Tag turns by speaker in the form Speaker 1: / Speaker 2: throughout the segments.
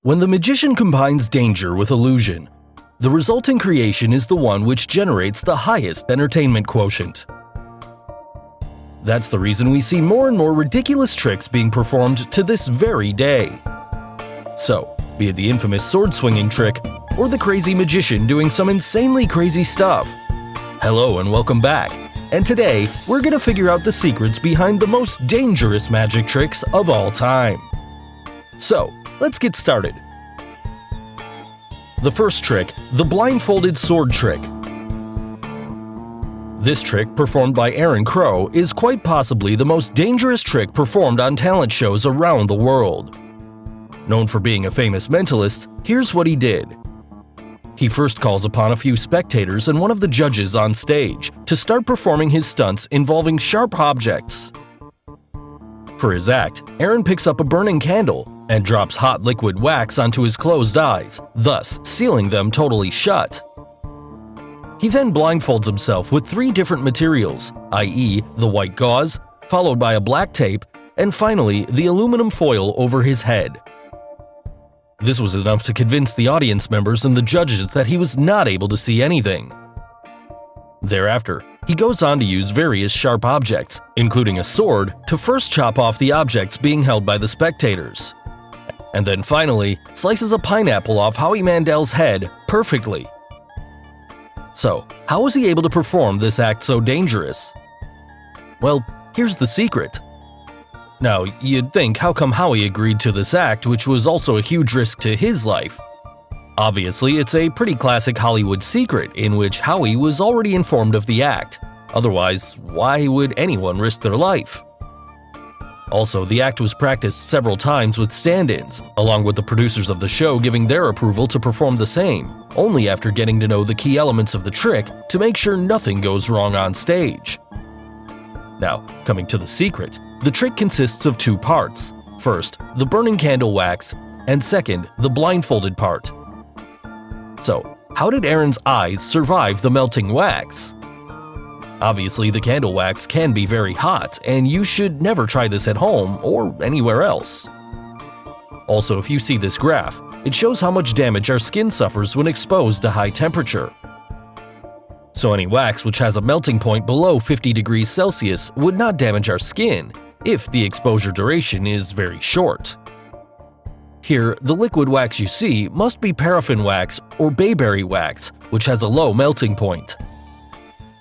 Speaker 1: When the magician combines danger with illusion, the resulting creation is the one which generates the highest entertainment quotient. That's the reason we see more and more ridiculous tricks being performed to this very day. So, be it the infamous sword-swinging trick, or the crazy magician doing some insanely crazy stuff. Hello and welcome back, and today we're gonna figure out the secrets behind the most dangerous magic tricks of all time. So, let's get started. The first trick, the blindfolded sword trick. This trick, performed by Aaron Crow, is quite possibly the most dangerous trick performed on talent shows around the world. Known for being a famous mentalist, here's what he did. He first calls upon a few spectators and one of the judges on stage to start performing his stunts involving sharp objects. For his act, Aaron picks up a burning candle and drops hot liquid wax onto his closed eyes, thus sealing them totally shut. He then blindfolds himself with 3 different materials, i.e. the white gauze, followed by a black tape, and finally the aluminum foil over his head. This was enough to convince the audience members and the judges that he was not able to see anything. Thereafter, he goes on to use various sharp objects, including a sword, to first chop off the objects being held by the spectators. And then finally, slices a pineapple off Howie Mandel's head perfectly. So, how was he able to perform this act so dangerous? Well, here's the secret. Now, you'd think, how come Howie agreed to this act, which was also a huge risk to his life? Obviously, it's a pretty classic Hollywood secret in which Howie was already informed of the act. Otherwise, why would anyone risk their life? Also, the act was practiced several times with stand-ins, along with the producers of the show giving their approval to perform the same, only after getting to know the key elements of the trick to make sure nothing goes wrong on stage. Now, coming to the secret, the trick consists of 2 parts. First, the burning candle wax, and second, the blindfolded part. So, how did Aaron's eyes survive the melting wax? Obviously, the candle wax can be very hot, and you should never try this at home or anywhere else. Also, if you see this graph, it shows how much damage our skin suffers when exposed to high temperature. So any wax which has a melting point below 50 degrees Celsius would not damage our skin if the exposure duration is very short. Here, the liquid wax you see must be paraffin wax or bayberry wax, which has a low melting point.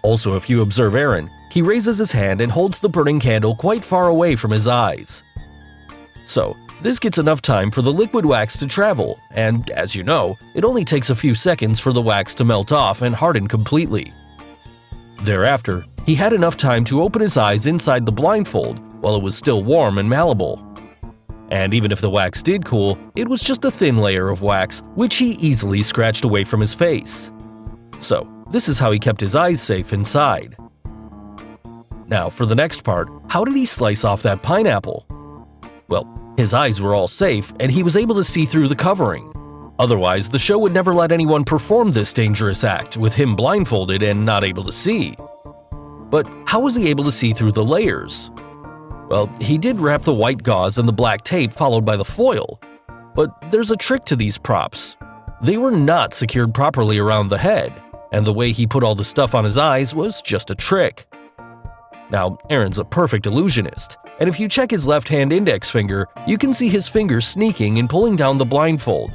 Speaker 1: Also, if you observe Aaron, he raises his hand and holds the burning candle quite far away from his eyes. So, this gets enough time for the liquid wax to travel, and as you know, it only takes a few seconds for the wax to melt off and harden completely. Thereafter, he had enough time to open his eyes inside the blindfold while it was still warm and malleable. And even if the wax did cool, it was just a thin layer of wax which he easily scratched away from his face. So, this is how he kept his eyes safe inside. Now, for the next part, how did he slice off that pineapple? Well, his eyes were all safe and he was able to see through the covering. Otherwise, the show would never let anyone perform this dangerous act with him blindfolded and not able to see. But how was he able to see through the layers? Well, he did wrap the white gauze and the black tape followed by the foil. But there's a trick to these props. They were not secured properly around the head, and the way he put all the stuff on his eyes was just a trick. Now, Aaron's a perfect illusionist, and if you check his left-hand index finger, you can see his finger sneaking and pulling down the blindfold.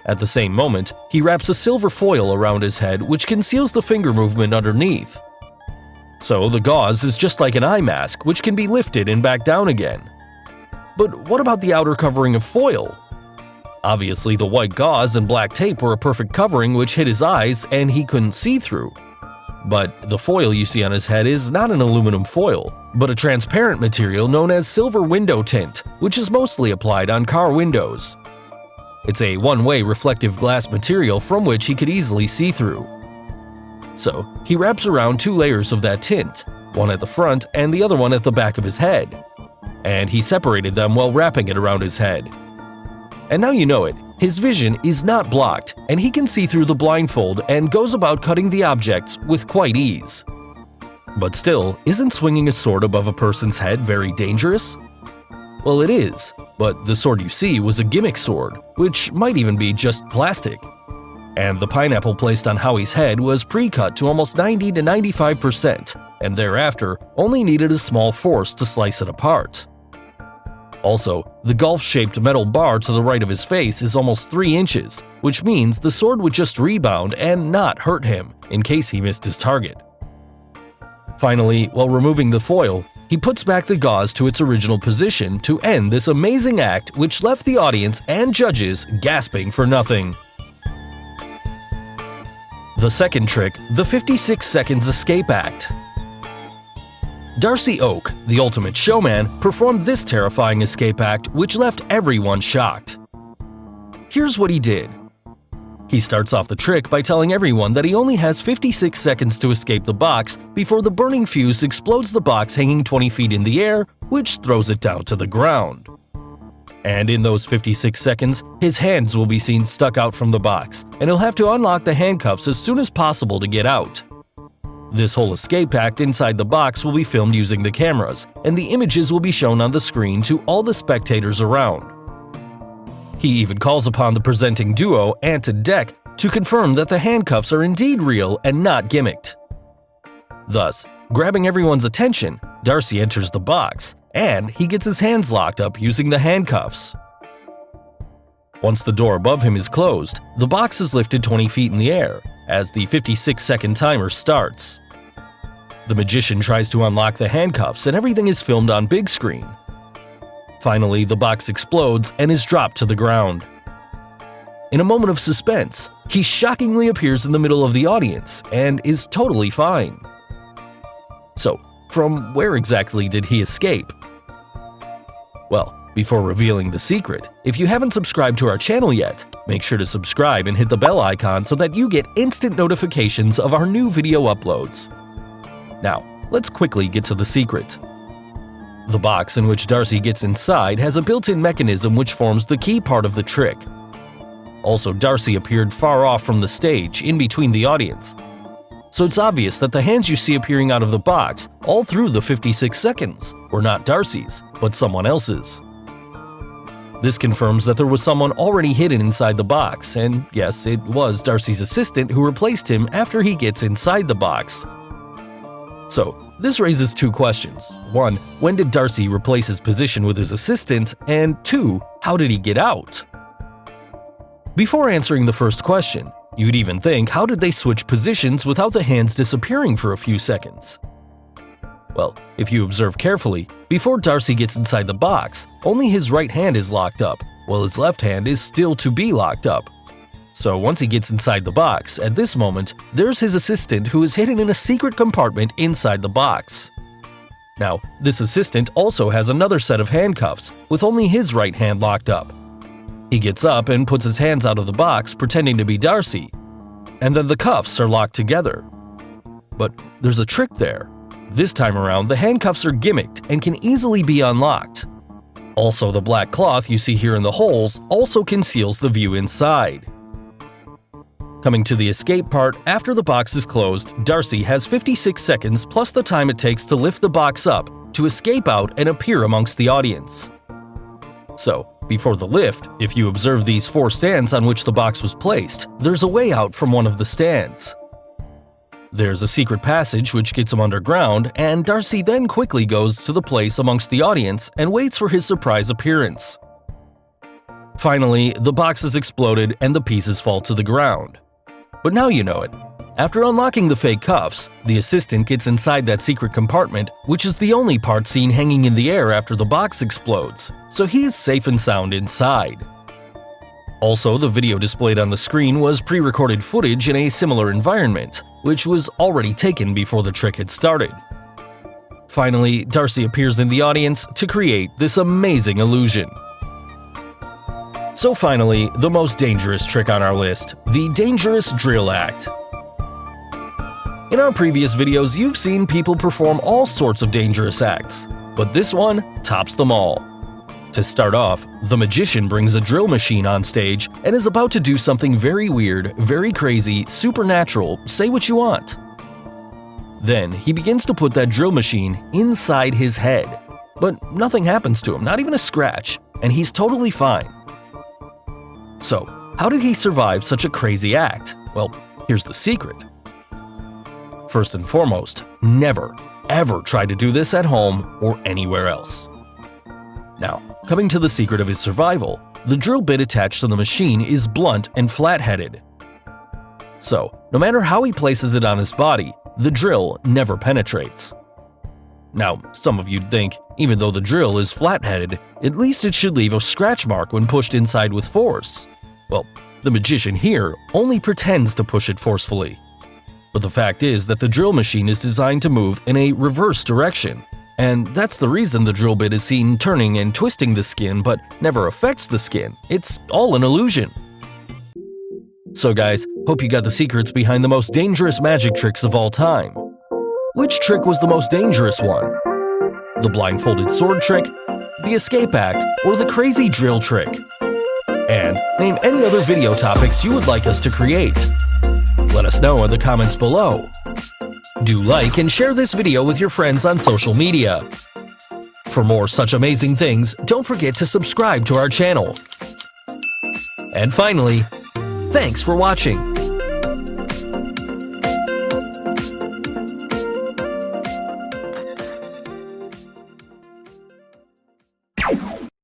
Speaker 1: At the same moment, he wraps a silver foil around his head which conceals the finger movement underneath. So the gauze is just like an eye mask which can be lifted and back down again. But what about the outer covering of foil? Obviously, the white gauze and black tape were a perfect covering which hid his eyes and he couldn't see through. But the foil you see on his head is not an aluminum foil, but a transparent material known as silver window tint, which is mostly applied on car windows. It's a one-way reflective glass material from which he could easily see through. So, he wraps around 2 layers of that tint, one at the front and the other one at the back of his head. And he separated them while wrapping it around his head. And now you know it, his vision is not blocked, and he can see through the blindfold and goes about cutting the objects with quite ease. But still, isn't swinging a sword above a person's head very dangerous? Well, it is, but the sword you see was a gimmick sword, which might even be just plastic. And the pineapple placed on Howie's head was pre-cut to almost 90 to 95%, and thereafter only needed a small force to slice it apart. Also, the golf-shaped metal bar to the right of his face is almost 3 inches, which means the sword would just rebound and not hurt him in case he missed his target. Finally, while removing the foil, he puts back the gauze to its original position to end this amazing act, which left the audience and judges gasping for nothing. The second trick, the 56 seconds escape act. Darcy Oak, the ultimate showman, performed this terrifying escape act which left everyone shocked. Here's what he did. He starts off the trick by telling everyone that he only has 56 seconds to escape the box before the burning fuse explodes the box hanging 20 feet in the air, which throws it down to the ground. And in those 56 seconds, his hands will be seen stuck out from the box, and he'll have to unlock the handcuffs as soon as possible to get out. This whole escape act inside the box will be filmed using the cameras, and the images will be shown on the screen to all the spectators around. He even calls upon the presenting duo, Ant and Dec, to confirm that the handcuffs are indeed real and not gimmicked. Thus, grabbing everyone's attention, Darcy enters the box, and he gets his hands locked up using the handcuffs. Once the door above him is closed, the box is lifted 20 feet in the air, as the 56-second timer starts. The magician tries to unlock the handcuffs and everything is filmed on big screen. Finally, the box explodes and is dropped to the ground. In a moment of suspense, he shockingly appears in the middle of the audience and is totally fine. So, from where exactly did he escape? Well, before revealing the secret, if you haven't subscribed to our channel yet, make sure to subscribe and hit the bell icon so that you get instant notifications of our new video uploads. Now, let's quickly get to the secret. The box in which Darcy gets inside has a built-in mechanism which forms the key part of the trick. Also, Darcy appeared far off from the stage, in between the audience. So it's obvious that the hands you see appearing out of the box all through the 56 seconds were not Darcy's, but someone else's. This confirms that there was someone already hidden inside the box, and yes, it was Darcy's assistant who replaced him after he gets inside the box. So, this raises 2 questions. 1, when did Darcy replace his position with his assistant? And 2, how did he get out? Before answering the first question, you'd even think, how did they switch positions without the hands disappearing for a few seconds? Well, if you observe carefully, before Darcy gets inside the box, only his right hand is locked up, while his left hand is still to be locked up. So once he gets inside the box, at this moment, there's his assistant who is hidden in a secret compartment inside the box. Now, this assistant also has another set of handcuffs, with only his right hand locked up. He gets up and puts his hands out of the box, pretending to be Darcy, and then the cuffs are locked together. But there's a trick there. This time around, the handcuffs are gimmicked and can easily be unlocked. Also, the black cloth you see here in the holes also conceals the view inside. Coming to the escape part, after the box is closed, Darcy has 56 seconds plus the time it takes to lift the box up to escape out and appear amongst the audience. So, before the lift, if you observe these 4 stands on which the box was placed, there's a way out from one of the stands. There's a secret passage which gets him underground, and Darcy then quickly goes to the place amongst the audience and waits for his surprise appearance. Finally, the box is exploded and the pieces fall to the ground. But now you know it. After unlocking the fake cuffs, the assistant gets inside that secret compartment, which is the only part seen hanging in the air after the box explodes, so he is safe and sound inside. Also, the video displayed on the screen was pre-recorded footage in a similar environment, which was already taken before the trick had started. Finally, Darcy appears in the audience to create this amazing illusion. So finally, the most dangerous trick on our list, the Dangerous Drill Act. In our previous videos, you've seen people perform all sorts of dangerous acts, but this one tops them all. To start off, the magician brings a drill machine on stage and is about to do something very weird, very crazy, supernatural, say what you want. Then he begins to put that drill machine inside his head. but nothing happens to him, not even a scratch, and he's totally fine. So, how did he survive such a crazy act? Well, here's the secret. First and foremost, never, ever try to do this at home or anywhere else. Now, coming to the secret of his survival, the drill bit attached to the machine is blunt and flat-headed. So, no matter how he places it on his body, the drill never penetrates. Now, some of you'd think, even though the drill is flat-headed, at least it should leave a scratch mark when pushed inside with force. Well, the magician here only pretends to push it forcefully. But the fact is that the drill machine is designed to move in a reverse direction, and that's the reason the drill bit is seen turning and twisting the skin but never affects the skin. It's all an illusion. So guys, hope you got the secrets behind the most dangerous magic tricks of all time. Which trick was the most dangerous one? The blindfolded sword trick, the escape act, or the crazy drill trick? And name any other video topics you would like us to create. Let us know in the comments below. Do like and share this video with your friends on social media. For more such amazing things, don't forget to subscribe to our channel. And finally, thanks for watching.